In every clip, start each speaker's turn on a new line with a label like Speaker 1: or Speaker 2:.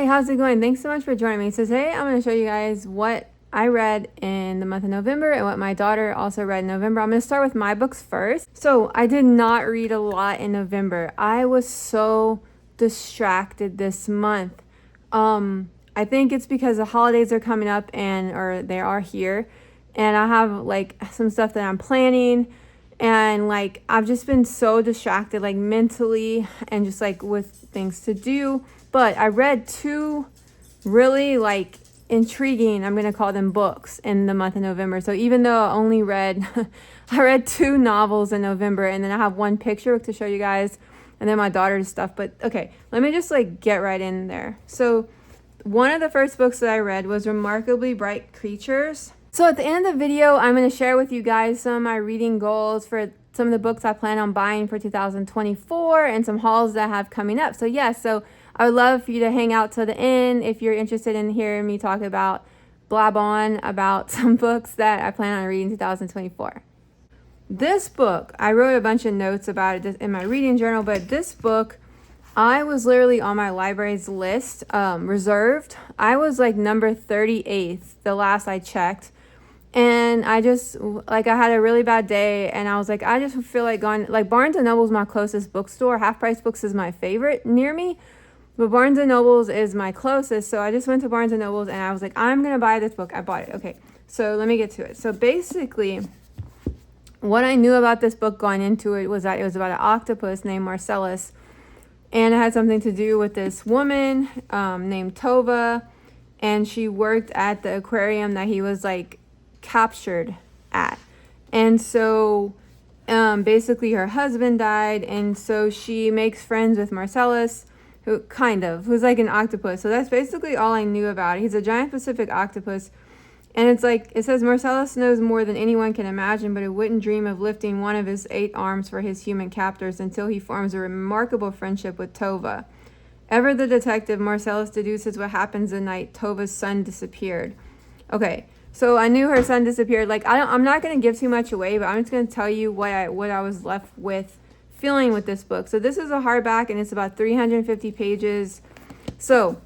Speaker 1: Hi, how's it going? Thanks so much for joining me. So today I'm going to show you guys what I read in the month of November and what my daughter also read in November. I'm going to start with my books first. So I did not read a lot in November. I was so distracted this month. I think it's because the holidays are coming up or they are here, and I have like some stuff that I'm planning, and like I've just been so distracted like mentally and just like with things to do. But I read two really like intriguing, I'm gonna call them, books in the month of November. So even though I only read I read two novels in November, and then I have one picture book to show you guys, and then my daughter's stuff. But okay, let me just like get right in there. So one of the first books that I read was Remarkably Bright Creatures. So at the end of the video, I'm going to share with you guys some of my reading goals for some of the books I plan on buying for 2024 and some hauls that I have coming up. So so I would love for you to hang out till the end if you're interested in hearing me talk about, blab on about some books that I plan on reading in 2024. This book, I wrote a bunch of notes about it in my reading journal, but this book, I was literally on my library's list, reserved. I was like number 38th the last I checked. And I just, like, I had a really bad day, and I was like, I just feel like going, like, Barnes & Noble's my closest bookstore. Half Price Books is my favorite near me, but Barnes & Noble's is my closest. So I just went to Barnes & Noble's, and I was like, I'm going to buy this book. I bought it. Okay, so let me get to it. So basically, what I knew about this book going into it was that it was about an octopus named Marcellus, and it had something to do with this woman named Tova, and she worked at the aquarium that he was, like, captured at. And so basically her husband died, and so she makes friends with Marcellus, who's like an octopus. So that's basically all I knew about it. He's a giant Pacific octopus, and it's like, it says Marcellus knows more than anyone can imagine, but he wouldn't dream of lifting one of his 8 arms for his human captors until he forms a remarkable friendship with Tova. Ever the detective, Marcellus deduces what happens the night Tova's son disappeared. Okay, so I knew her son disappeared. Like, I'm not going to give too much away, but I'm just going to tell you what I was left with feeling with this book. So this is a hardback, and it's about 350 pages. So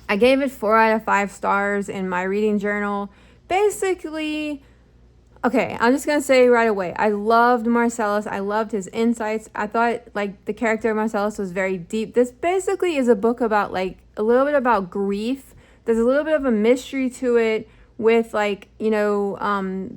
Speaker 1: I gave it 4 out of 5 stars in my reading journal. Basically, okay, I'm just going to say right away, I loved Marcellus. I loved his insights. I thought, like, the character of Marcellus was very deep. This basically is a book about, like, a little bit about grief. There's a little bit of a mystery to it, with, like, you know,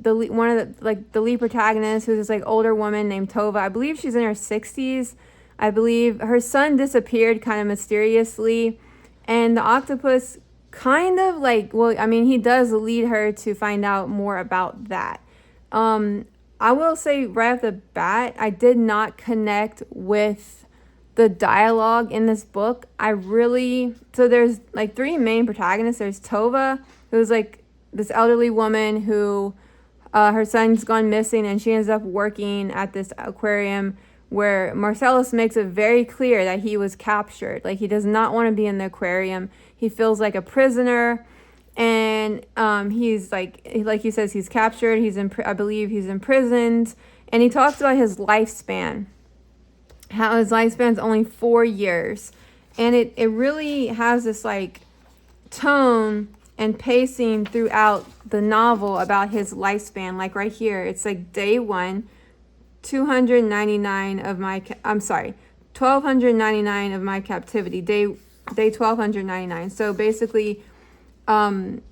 Speaker 1: the lead protagonist, who's this like older woman named Tova. I believe she's in her 60s. I believe her son disappeared kind of mysteriously, and the octopus kind of like, well, I mean, he does lead her to find out more about that. I will say right off the bat, I did not connect with the dialogue in this book. So there's like 3 main protagonists. There's Tova, who's like this elderly woman who her son's gone missing, and she ends up working at this aquarium where Marcellus makes it very clear that he was captured. Like, he does not want to be in the aquarium. He feels like a prisoner, and he's like he says, he's captured. I believe he's imprisoned, and he talks about his lifespan, how his lifespan's only 4 years, and it really has this like tone and pacing throughout the novel about his lifespan. Like right here, it's like day 1, 1299 of my captivity, day 1299. So basically,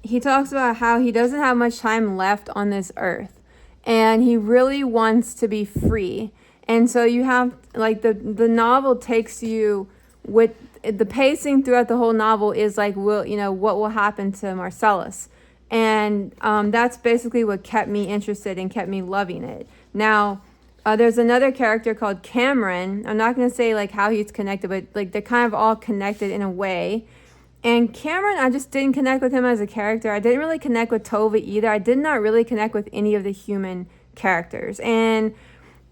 Speaker 1: he talks about how he doesn't have much time left on this earth, and he really wants to be free. And so you have, like, the novel takes you with the pacing throughout the whole novel is like, what will happen to Marcellus, and that's basically what kept me interested and kept me loving it. Now, there's another character called Cameron. I'm not going to say like how he's connected, but like they're kind of all connected in a way. And Cameron, I just didn't connect with him as a character. I didn't really connect with Tova either. I did not really connect with any of the human characters, and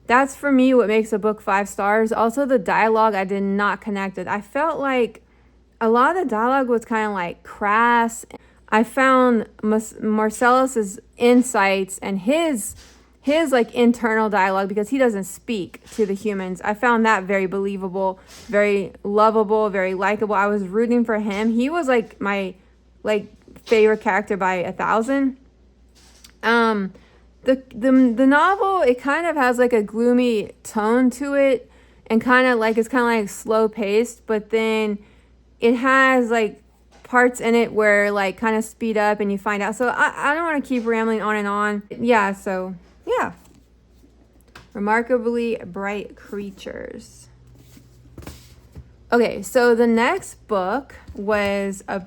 Speaker 1: that's, for me, what makes a book 5 stars. Also, the dialogue I did not connect with. I felt like a lot of the dialogue was kind of like crass. I found Marcellus's insights and his his like internal dialogue, because he doesn't speak to the humans. I found that very believable, very lovable, very likable. I was rooting for him. He was like my like favorite character by 1,000. The novel, it kind of has like a gloomy tone to it, and kind of like it's kind of like slow paced, but then it has like parts in it where like kind of speed up and you find out. So I don't want to keep rambling on and on. Yeah, so yeah. Remarkably Bright Creatures. Okay, so the next book was a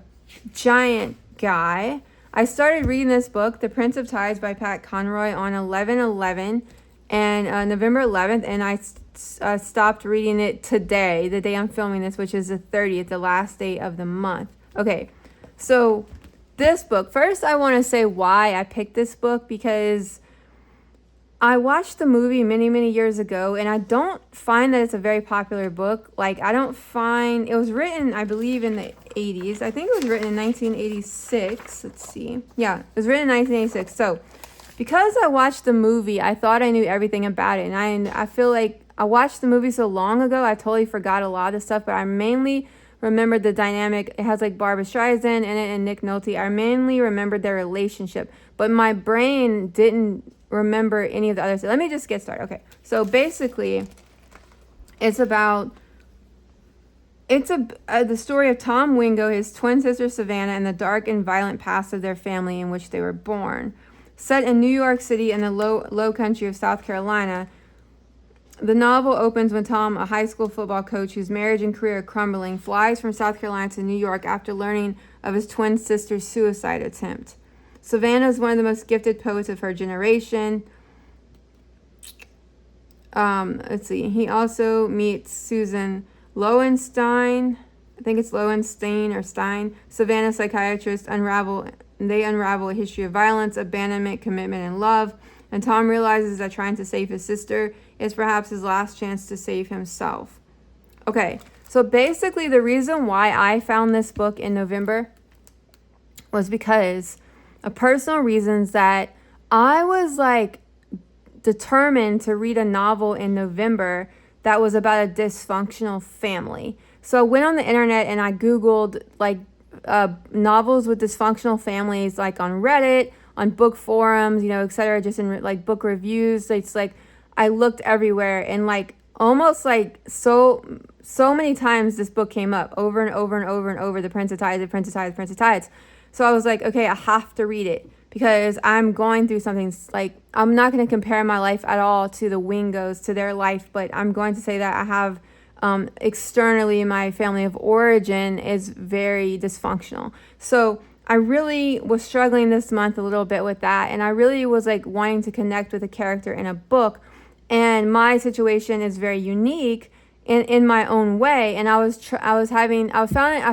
Speaker 1: giant guy. I started reading this book, The Prince of Tides by Pat Conroy, on 11/11 and November 11th, and I stopped reading it today, the day I'm filming this, which is the 30th, the last day of the month. Okay, so this book, first I want to say why I picked this book, because I watched the movie many, many years ago, and I don't find that it's a very popular book. Like, I don't find, it was written, I believe, in the 80s. I think it was written in 1986. Let's see. Yeah, it was written in 1986. So, because I watched the movie, I thought I knew everything about it. And I feel like I watched the movie so long ago, I totally forgot a lot of the stuff, but I mainly remembered the dynamic. It has like Barbra Streisand in it and Nick Nolte. I mainly remembered their relationship, but my brain didn't remember any of the other stuff. Let me just get started. Okay, so basically it's about the story of Tom Wingo, his twin sister Savannah, and the dark and violent past of their family in which they were born. Set in New York City and the low country of South Carolina, the novel opens when Tom, a high school football coach whose marriage and career are crumbling, flies from South Carolina to New York after learning of his twin sister's suicide attempt. Savannah is one of the most gifted poets of her generation. Let's see. He also meets Susan Lowenstein. I think it's Lowenstein or Stein. Savannah, psychiatrist, they unravel a history of violence, abandonment, commitment, and love. And Tom realizes that trying to save his sister is perhaps his last chance to save himself. Okay, so basically the reason why I found this book in November was because of personal reasons, that I was like determined to read a novel in November that was about a dysfunctional family. So I went on the internet and I Googled like novels with dysfunctional families, like on Reddit, on book forums, etc., just in like book reviews. It's like I looked everywhere, and like almost like so many times this book came up over and over and over and over, The Prince of Tides, The Prince of Tides, The Prince of Tides. So I was like, okay, I have to read it, because I'm going through something. Like, I'm not going to compare my life at all to the Wingos, to their life, but I'm going to say that I have externally, my family of origin is very dysfunctional. So I really was struggling this month a little bit with that, and I really was like wanting to connect with a character in a book, and my situation is very unique in my own way. And I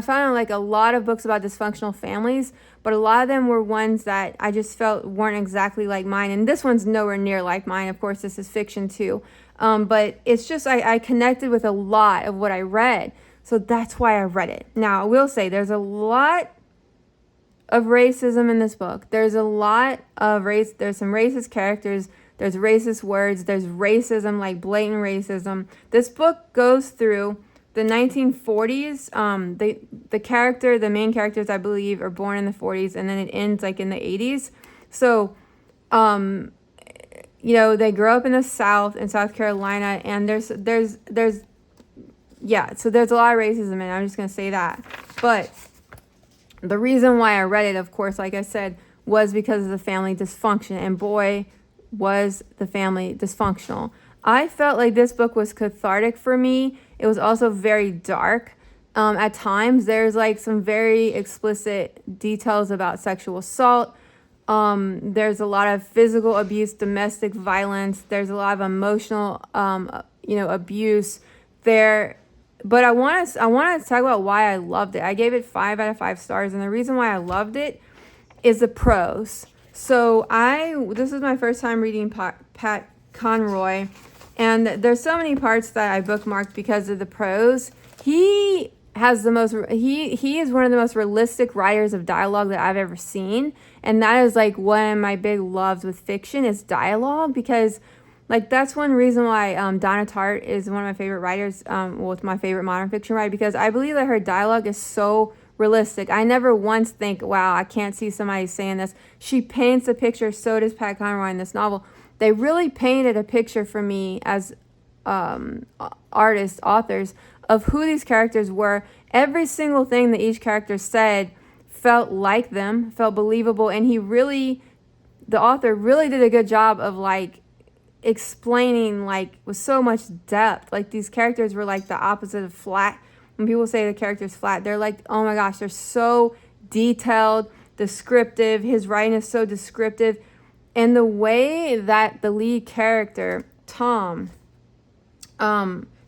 Speaker 1: found like a lot of books about dysfunctional families, but a lot of them were ones that I just felt weren't exactly like mine, and this one's nowhere near like mine. Of course, this is fiction too, but it's just I connected with a lot of what I read, so that's why I read it. Now I will say there's a lot of racism in this book. There's a lot of race. There's some racist characters. There's racist words. There's racism, like blatant racism. This book goes through the 1940s. The main characters, I believe, are born in the 40s, and then it ends like in the 80s. So, they grow up in the South, in South Carolina, and there's so there's a lot of racism in it. I'm just gonna say that. But the reason why I read it, of course, like I said, was because of the family dysfunction, and boy, was the family dysfunctional. I felt like this book was cathartic for me. It was also very dark. At times, there's like some very explicit details about sexual assault. There's a lot of physical abuse, domestic violence. There's a lot of emotional, abuse there. But I want to talk about why I loved it. I gave it 5 out of 5 stars, and the reason why I loved it is the prose. So this is my first time reading Pat Conroy, and there's so many parts that I bookmarked because of the prose. He has the most, he is one of the most realistic writers of dialogue that I've ever seen. And that is like one of my big loves with fiction is dialogue, because like that's one reason why Donna Tartt is one of my favorite writers, well, it's my favorite modern fiction writer, because I believe that her dialogue is so realistic. I never once think, wow, I can't see somebody saying this. She paints a picture, so does Pat Conroy in this novel. They really painted a picture for me as artists, authors, of who these characters were. Every single thing that each character said felt like them, felt believable, and the author really did a good job of like explaining like with so much depth. Like these characters were like the opposite of flat. When people say the character's flat, they're like, oh my gosh, they're so detailed, descriptive. His writing is so descriptive. And the way that the lead character, Tom,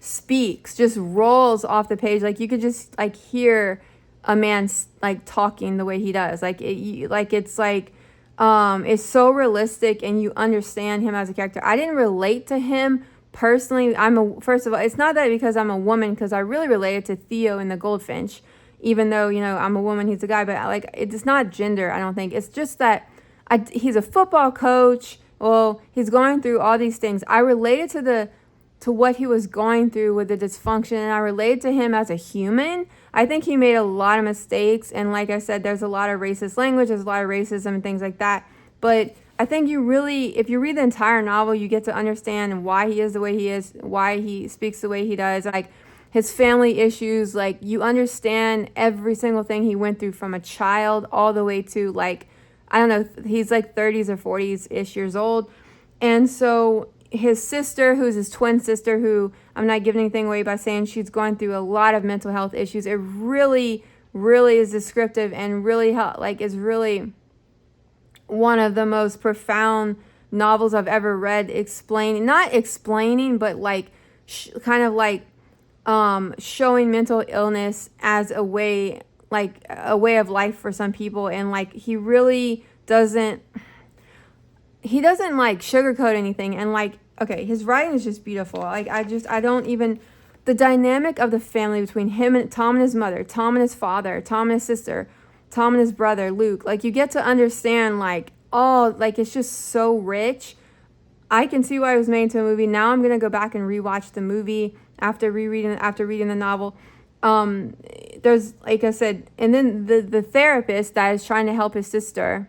Speaker 1: speaks, just rolls off the page. Like you could just like hear a man like talking the way he does. Like it's so realistic, and you understand him as a character. I didn't relate to him personally. First of all, it's not that because I'm a woman, because I really related to Theo in The Goldfinch, even though, you know, I'm a woman, he's a guy, but like it's not gender, I don't think. It's just that he's a football coach. Well, he's going through all these things. I related to what he was going through with the dysfunction, and I related to him as a human. I think he made a lot of mistakes, and like I said, there's a lot of racist language, there's a lot of racism and things like that. But I think if you read the entire novel, you get to understand why he is the way he is, why he speaks the way he does, like his family issues. Like you understand every single thing he went through from a child all the way to like, I don't know, he's like 30s or 40s-ish years old. And so his sister, who's his twin sister, who I'm not giving anything away by saying she's going through a lot of mental health issues. It really, really is descriptive, and really is really one of the most profound novels I've ever read, not explaining, but like kind of like showing mental illness as a way of life for some people. And like he really doesn't like sugarcoat anything. And like, okay, his writing is just beautiful. Like the dynamic of the family between him and Tom and his mother, Tom and his father, Tom and his sister, Tom and his brother, Luke, like you get to understand like it's just so rich. I can see why it was made into a movie. Now I'm going to go back and rewatch the movie after reading the novel. There's, like I said, and then the therapist that is trying to help his sister,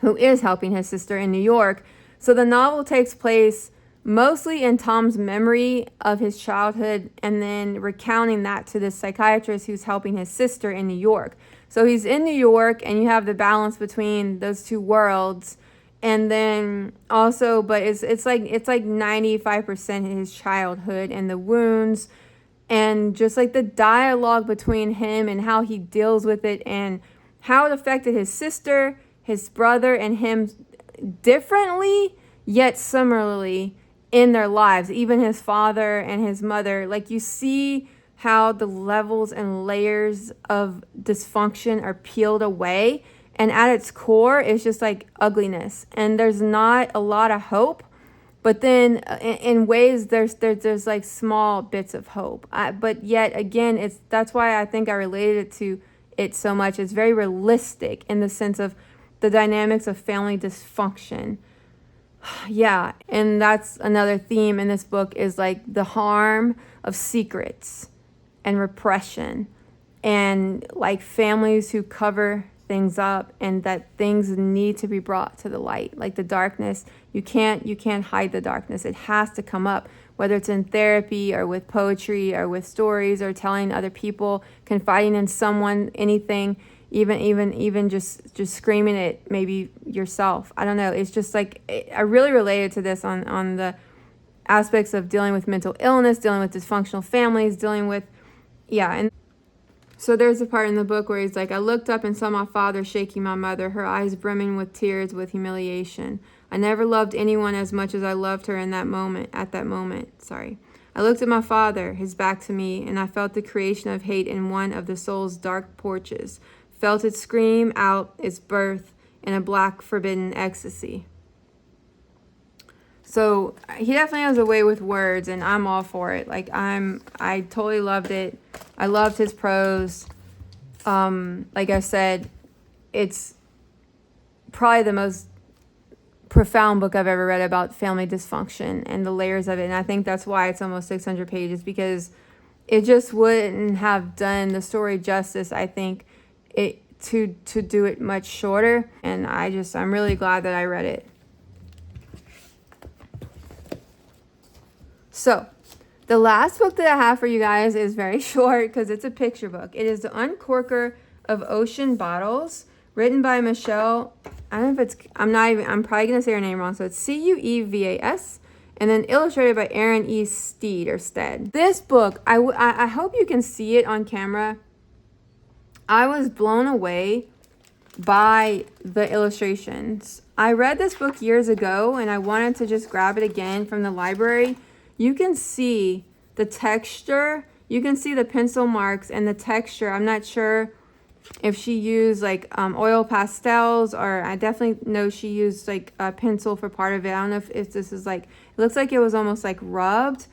Speaker 1: who is helping his sister in New York. So the novel takes place mostly in Tom's memory of his childhood, and then recounting that to this psychiatrist who's helping his sister in New York. So he's in New York, and you have the balance between those two worlds. And then also, but it's like 95% his childhood and the wounds, and just like the dialogue between him and how he deals with it, and how it affected his sister, his brother, and him differently yet similarly in their lives. Even his father and his mother, like you see how the levels and layers of dysfunction are peeled away, and at its core it's just like ugliness, and there's not a lot of hope. But then in ways there's like small bits of hope, but yet again that's why I think I related to it so much. It's very realistic in the sense of the dynamics of family dysfunction. Yeah, and that's another theme in this book, is like the harm of secrets and repression, and like families who cover things up, and that things need to be brought to the light. Like the darkness, you can't hide the darkness. It has to come up, whether it's in therapy or with poetry or with stories or telling other people, confiding in someone, anything. Even just screaming it, maybe yourself. I don't know. It's just like, I really related to this on the aspects of dealing with mental illness, dealing with dysfunctional families, dealing with, yeah. And so there's a part in the book where he's like, I looked up and saw my father shaking my mother, her eyes brimming with tears, with humiliation. I never loved anyone as much as I loved her at that moment. I looked at my father, his back to me, and I felt the creation of hate in one of the soul's dark porches. Felt it scream out its birth in a black forbidden ecstasy. So he definitely has a way with words, and I'm all for it. Like I totally loved it. I loved his prose. Like I said, it's probably the most profound book I've ever read about family dysfunction and the layers of it. And I think that's why it's almost 600 pages, because it just wouldn't have done the story justice, I think, it to do it much shorter. And I'm really glad that I read it. So the last book that I have for you guys is very short because it's a picture book. It is The Uncorker of Ocean Bottles, written by Michelle. I don't know if I'm probably going to say her name wrong. So it's Cuevas, and then illustrated by Aaron E. Stead. This book, I hope you can see it on camera. I was blown away by the illustrations. I read this book years ago and I wanted to just grab it again from the library. You can see the texture. You can see the pencil marks and the texture. I'm not sure if she used like oil pastels, or I definitely know she used like a pencil for part of it. I don't know if this is like, it looks like it was almost like rubbed.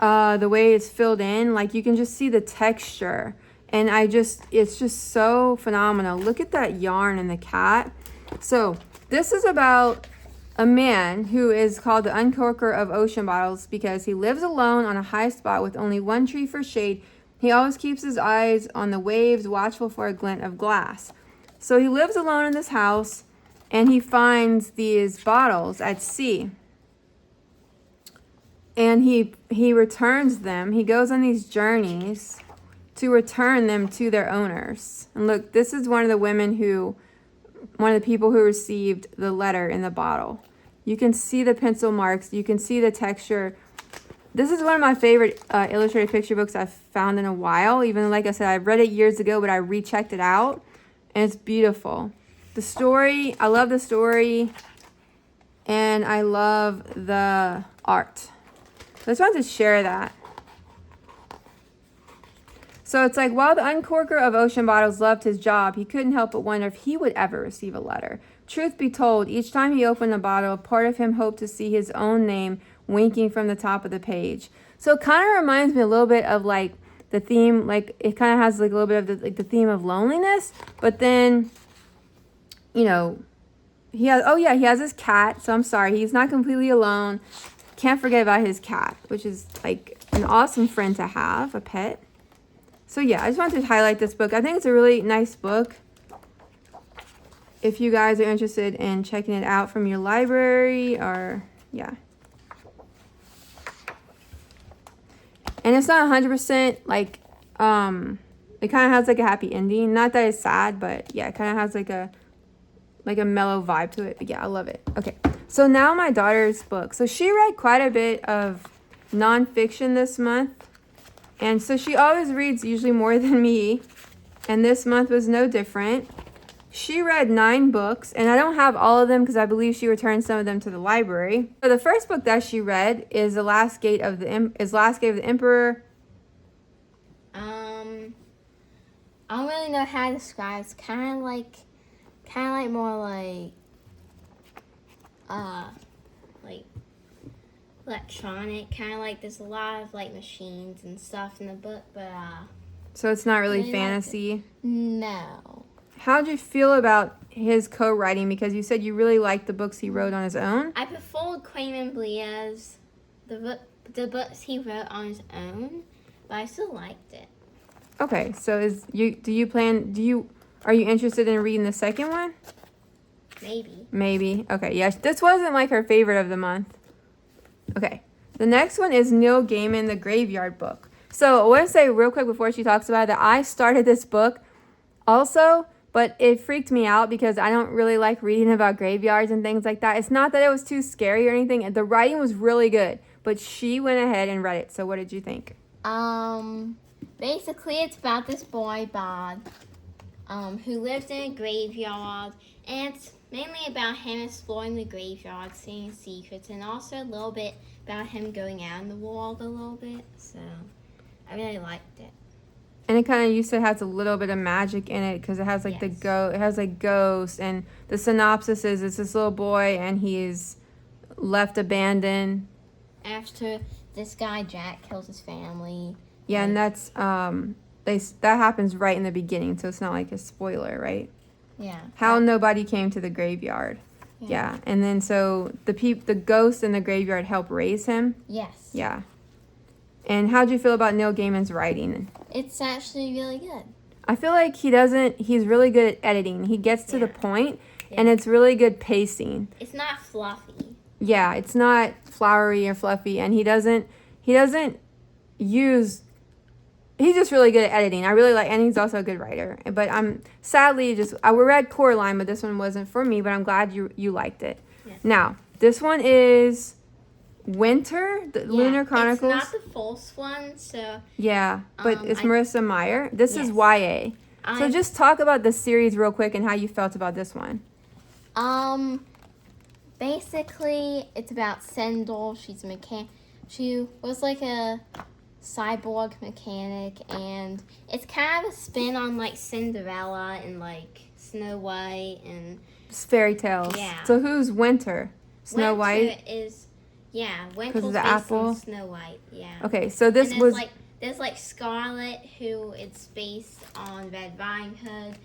Speaker 1: The way it's filled in, like you can just see the texture. And it's just so phenomenal. Look at that yarn and the cat. So this is about a man who is called the Uncorker of Ocean Bottles because he lives alone on a high spot with only one tree for shade. He always keeps his eyes on the waves, watchful for a glint of glass. So he lives alone in this house, and he finds these bottles at sea. And he returns them. He goes on these journeys to return them to their owners. And look, this is one of the people who received the letter in the bottle. You can see the pencil marks. You can see the texture. This is one of my favorite illustrated picture books I've found in a while. Even like I said, I read it years ago, but I rechecked it out, and it's beautiful. The story, I love the story, and I love the art. So I just wanted to share that. So it's like, while the Uncorker of Ocean Bottles loved his job, he couldn't help but wonder if he would ever receive a letter. Truth be told, each time he opened a bottle, part of him hoped to see his own name winking from the top of the page. So it kind of reminds me a little bit of like the theme, like it kind of has like a little bit of the theme of loneliness, but then, you know, he has his cat. So I'm sorry, he's not completely alone. Can't forget about his cat, which is like an awesome friend to have, a pet. So yeah, I just wanted to highlight this book. I think it's a really nice book. If you guys are interested in checking it out from your library, or yeah. And it's not 100% like, it kind of has like a happy ending. Not that it's sad, but yeah, it kind of has like a mellow vibe to it. But yeah, I love it. Okay, so now my daughter's book. So she read quite a bit of nonfiction this month. And so she always reads usually more than me. And this month was no different. She read 9 books, and I don't have all of them because I believe she returned some of them to the library. So the first book that she read is Last Gate of the Emperor.
Speaker 2: I don't really know how to describe. It's kind of like more like electronic, kind of like there's a lot of like machines and stuff in the book, but
Speaker 1: So it's not really fantasy?
Speaker 2: No.
Speaker 1: How'd you feel about his co-writing? Because you said you really liked the books he wrote on his own.
Speaker 2: I preferred Quayman Blia's the books he wrote on his own, but I still liked it.
Speaker 1: Okay, so are you interested in reading the second one? Maybe. Okay, yeah, this wasn't like her favorite of the month. Okay, the next one is Neil Gaiman, The Graveyard Book. So I want to say real quick before she talks about it that I started this book also, but it freaked me out because I don't really like reading about graveyards and things like that. It's not that it was too scary or anything. The writing was really good, but she went ahead and read it. So what did you think?
Speaker 2: Basically it's about this boy, Bob, who lives in a graveyard, and it's mainly about him exploring the graveyard, seeing secrets, and also a little bit about him going out in the world a little bit. So I really liked it.
Speaker 1: And it kind of used to has a little bit of magic in it because it has like it has like ghosts, and the synopsis is it's this little boy and he's left abandoned.
Speaker 2: After this guy Jack kills his family.
Speaker 1: Yeah, and that's that happens right in the beginning, so it's not like a spoiler, right?
Speaker 2: Yeah.
Speaker 1: How nobody came to the graveyard. Yeah. And then so the ghosts in the graveyard help raise him.
Speaker 2: Yes.
Speaker 1: Yeah. And how'd you feel about Neil Gaiman's writing?
Speaker 2: It's actually really good.
Speaker 1: I feel like he's really good at editing. He gets to the point, and it's really good pacing.
Speaker 2: It's not fluffy.
Speaker 1: Yeah, it's not flowery or fluffy, and he's just really good at editing. I really like, and he's also a good writer. But I'm sadly we read Coraline, but this one wasn't for me. But I'm glad you liked it.
Speaker 2: Yes.
Speaker 1: Now this one is Winter, the Lunar Chronicles.
Speaker 2: It's not the false one, so.
Speaker 1: Yeah, but it's Marissa Meyer. This is
Speaker 2: Yes.
Speaker 1: YA. So just talk about the series real quick and how you felt about this one.
Speaker 2: Basically, it's about Sendel. She's a mechanic. She was like a cyborg mechanic, and it's kind of a spin on like Cinderella and like Snow White and
Speaker 1: It's fairy tales.
Speaker 2: Yeah.
Speaker 1: So who's Winter? Snow White?
Speaker 2: Winter is Winter's
Speaker 1: the
Speaker 2: based
Speaker 1: apple?
Speaker 2: on Snow White. Yeah.
Speaker 1: Okay, so this
Speaker 2: And
Speaker 1: was
Speaker 2: there's like Scarlet, who it's based on Red Riding Hood.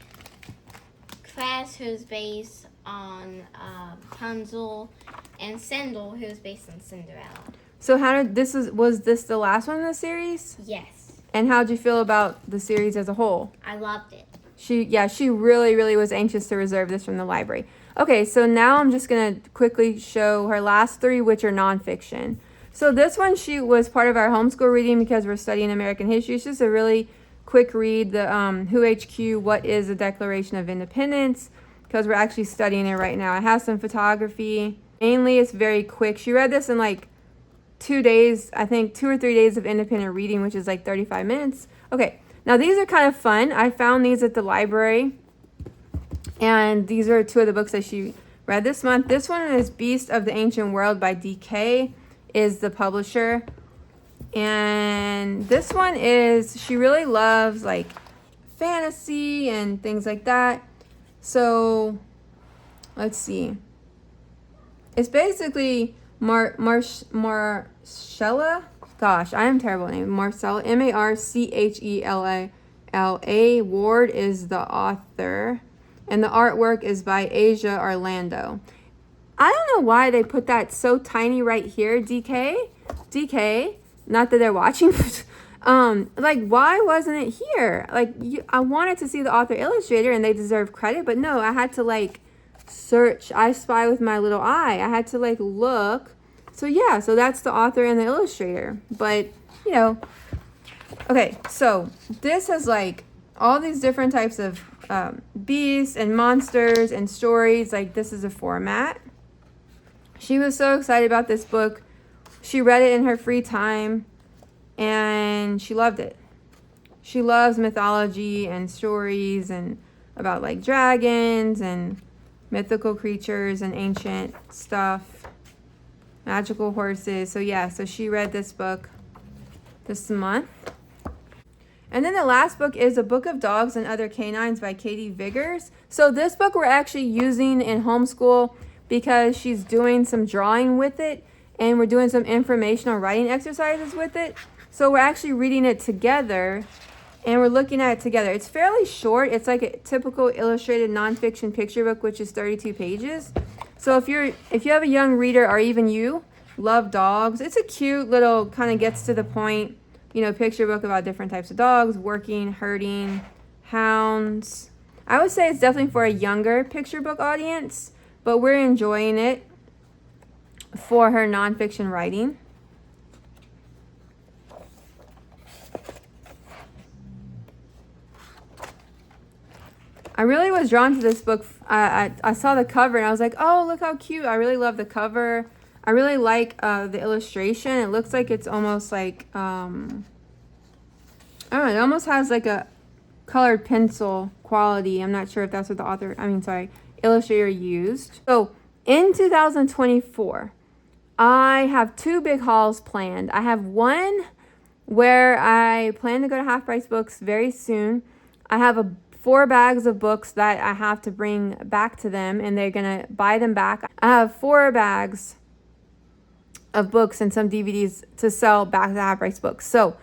Speaker 2: Crass, who's based on Rapunzel, and Sendel, who's based on Cinderella.
Speaker 1: so how did was this the last one in the series?
Speaker 2: Yes,
Speaker 1: And how'd you feel about the series as a whole?
Speaker 2: I loved it.
Speaker 1: She really, really was anxious to reserve this from the library. Okay, so now I'm just going to quickly show her last three, which are nonfiction. So this one, she was part of our homeschool reading because we're studying American history. It's just a really quick read, the Who HQ, What is the Declaration of Independence, because we're actually studying it right now. It has some photography. Mainly, it's very quick. She read this in like 2 days, I think 2 or 3 days of independent reading, which is like 35 minutes. Okay, now these are kind of fun. I found these at the library, and these are 2 of the books that she read this month. This one is Beast of the Ancient World by DK, is the publisher. And this one is, she really loves like fantasy and things like that. So let's see. It's basically Marcella. Gosh, I am terrible at name. Marcella, Marchella. Ward is the author, and the artwork is by Asia Orlando. I don't know why they put that so tiny right here. DK. Not that they're watching. Like, why wasn't it here? Like, I wanted to see the author illustrator, and they deserve credit, but no, I had to like search. I spy with my little eye. I had to like look. So yeah, so that's the author and the illustrator. But okay, so this has like all these different types of beasts and monsters and stories. Like, this is a format. She was so excited about this book. She read it in her free time, and she loved it. She loves mythology and stories and about like dragons and mythical creatures and ancient stuff, magical horses. So yeah, so she read this book this month. And then the last book is A Book of Dogs and Other Canines by Katie Viggers. So this book we're actually using in homeschool because she's doing some drawing with it, and we're doing some informational writing exercises with it. So we're actually reading it together, and we're looking at it together. It's fairly short. It's like a typical illustrated nonfiction picture book, which is 32 pages. So if you have a young reader, or even you love dogs, it's a cute little, kind of gets to the point, picture book about different types of dogs, working, herding, hounds. I would say it's definitely for a younger picture book audience, but we're enjoying it for her nonfiction writing. I really was drawn to this book. I saw the cover and I was like, oh, look how cute. I really love the cover. I really like the illustration. It looks like it's almost like, I don't know, it almost has like a colored pencil quality. I'm not sure if that's what the illustrator used. So in 2024, I have 2 big hauls planned. I have one where I plan to go to Half Price Books very soon. I have 4 bags of books that I have to bring back to them, and they're going to buy them back. I have 4 bags of books and some DVDs to sell back to Half Price Books. So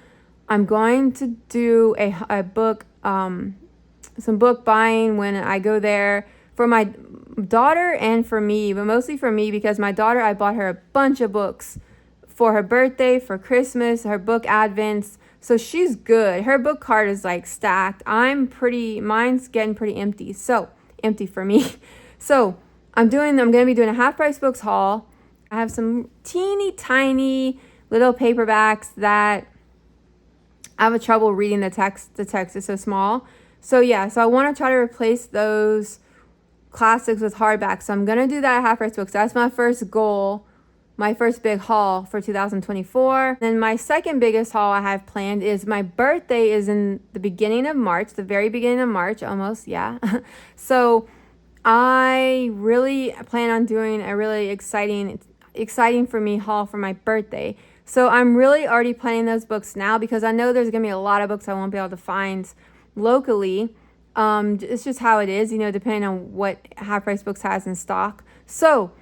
Speaker 1: I'm going to do a book, some book buying when I go there for my daughter and for me, but mostly for me because my daughter, I bought her a bunch of books for her birthday, for Christmas, her book advents. So she's good. Her book cart is like stacked. Mine's getting pretty empty. So empty for me. So I'm going to be doing a Half Price Books haul. I have some teeny tiny little paperbacks that I have trouble reading the text. The text is so small. So yeah, so I want to try to replace those classics with hardbacks. So I'm going to do that at Half Price Books. That's my first goal, my first big haul for 2024. Then my second biggest haul I have planned is my birthday is in the beginning of March, the very beginning of March, almost, yeah. So I really plan on doing a really exciting for me haul for my birthday. So I'm really already planning those books now because I know there's going to be a lot of books I won't be able to find locally. It's just how it is, depending on what Half Price Books has in stock. So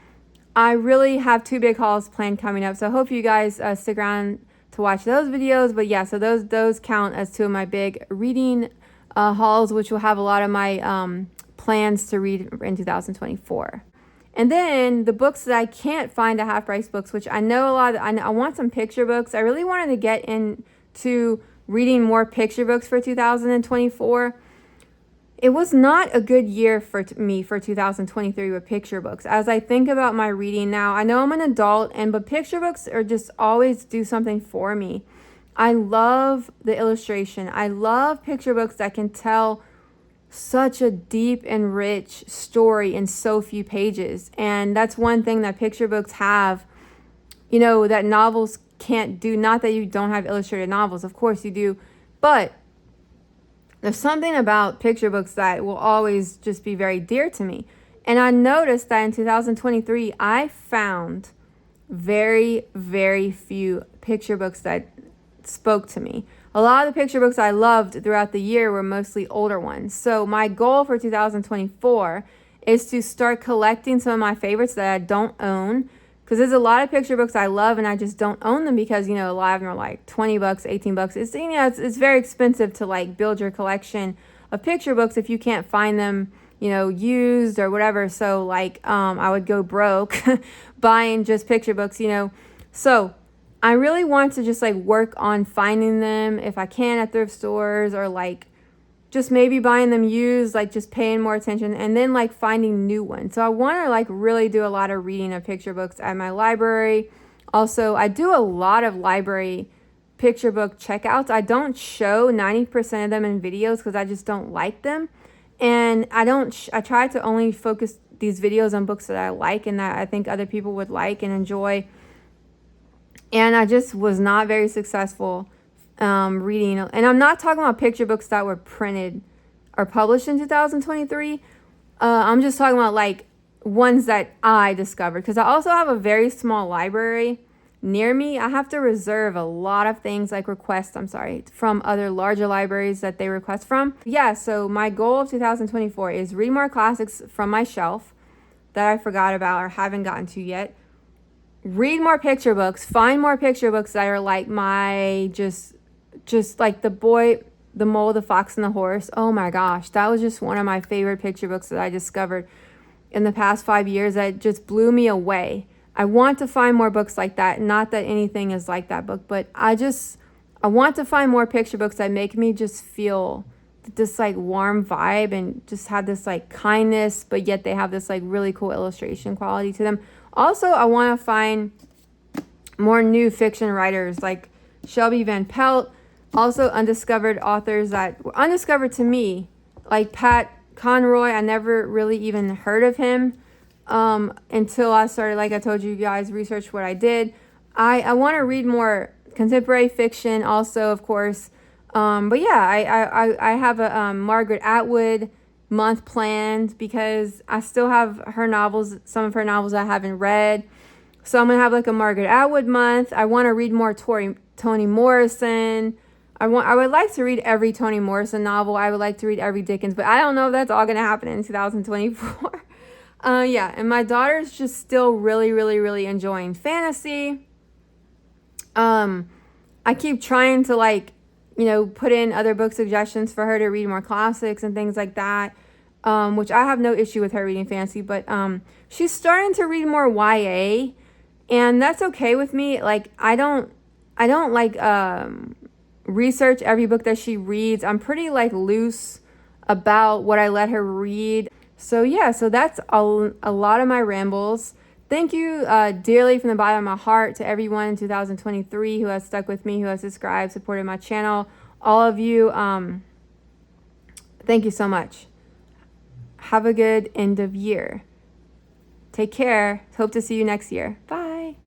Speaker 1: I really have 2 big hauls planned coming up. So I hope you guys stick around to watch those videos. But yeah, so those count as 2 of my big reading hauls, which will have a lot of my plans to read in 2024. And then the books that I can't find at Half Price Books, which I know I want some picture books. I really wanted to get into reading more picture books for 2024. It was not a good year for me for 2023 with picture books. As I think about my reading now, I know I'm an adult, but picture books are just always do something for me. I love the illustration. I love picture books that can tell such a deep and rich story in so few pages. And that's one thing that picture books have, that novels can't do. Not that you don't have illustrated novels, of course you do, but there's something about picture books that will always just be very dear to me. And I noticed that in 2023, I found very, very few picture books that spoke to me. A lot of the picture books I loved throughout the year were mostly older ones. So my goal for 2024 is to start collecting some of my favorites that I don't own. Because there's a lot of picture books I love and I just don't own them because, a lot of them are like $20, $18. It's very expensive to like build your collection of picture books if you can't find them, used or whatever. So like I would go broke buying just picture books, So I really want to just like work on finding them if I can at thrift stores or like just maybe buying them used, like just paying more attention and then like finding new ones. So I want to like really do a lot of reading of picture books at my library. Also, I do a lot of library picture book checkouts. I don't show 90% of them in videos because I just don't like them. And I try to only focus these videos on books that I like and that I think other people would like and enjoy. And I just was not very successful reading. And I'm not talking about picture books that were printed or published in 2023. I'm just talking about like ones that I discovered. Because I also have a very small library near me. I have to reserve a lot of things like from other larger libraries that they request from. Yeah, so my goal of 2024 is read more classics from my shelf that I forgot about or haven't gotten to yet. Read more picture books, find more picture books that are like my just like The Boy, the Mole, the Fox, and the Horse. Oh my gosh, that was just one of my favorite picture books that I discovered in the past 5 years that just blew me away. I want to find more books like that. Not that anything is like that book, but I want to find more picture books that make me just feel this like warm vibe and just have this like kindness, but yet they have this like really cool illustration quality to them. Also, I want to find more new fiction writers like Shelby Van Pelt, also undiscovered authors that were undiscovered to me, like Pat Conroy. I never really even heard of him until I started, like I told you guys, research what I did. I want to read more contemporary fiction also, of course. But yeah, I have a Margaret Atwood month planned because I still have her novels, some of her novels I haven't read. So I'm going to have like a Margaret Atwood month. I want to read more Toni Morrison. I would like to read every Toni Morrison novel. I would like to read every Dickens, but I don't know if that's all going to happen in 2024. Yeah, and my daughter's just still really, really, really enjoying fantasy. I keep trying to like, put in other book suggestions for her to read more classics and things like that. Which I have no issue with her reading fantasy, but she's starting to read more YA, and that's okay with me. Like I don't like research every book that she reads. I'm pretty like loose about what I let her read. So yeah, so that's a lot of my rambles. Thank you dearly from the bottom of my heart to everyone in 2023 who has stuck with me, who has subscribed, supported my channel. All of you, thank you so much. Have a good end of year. Take care. Hope to see you next year. Bye.